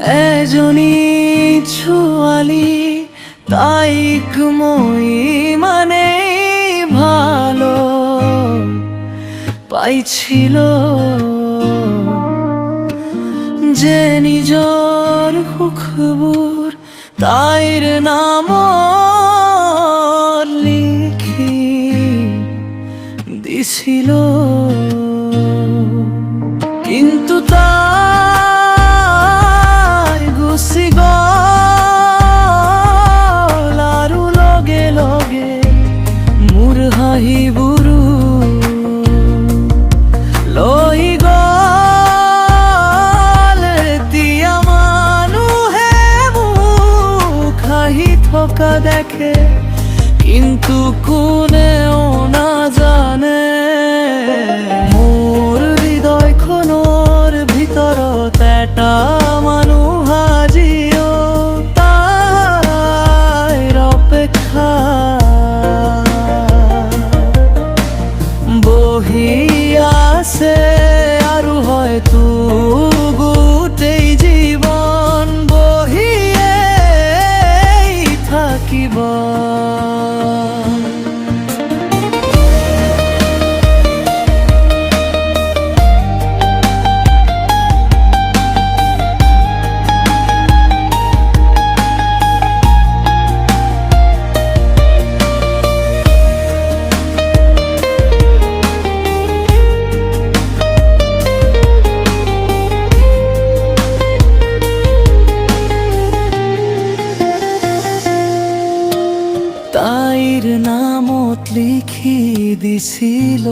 এজনী ছোৱালী তাইক মই মানে ভালো পাইছিল যে নিজৰ সুখবোৰ তাইৰ নামত লিখি দিছিল কিন্তু তাই গুচি গ'ল আৰু লগে লগে মোৰ হাঁহিবোৰো লৈ গ'ল। এতিয়া মানুহে মোক হাঁহি থকা দেখে কিন্তু কোনেও নাজানে মোৰ হৃদয়খনৰ ভিতৰত এটা মানুহ আজিও তাইৰ অপেক্ষা বহি আছে আৰু হয়তো গোটেই জীৱন বহিয়ে থাকিব। তাইৰ নামত লিখি দিছিল।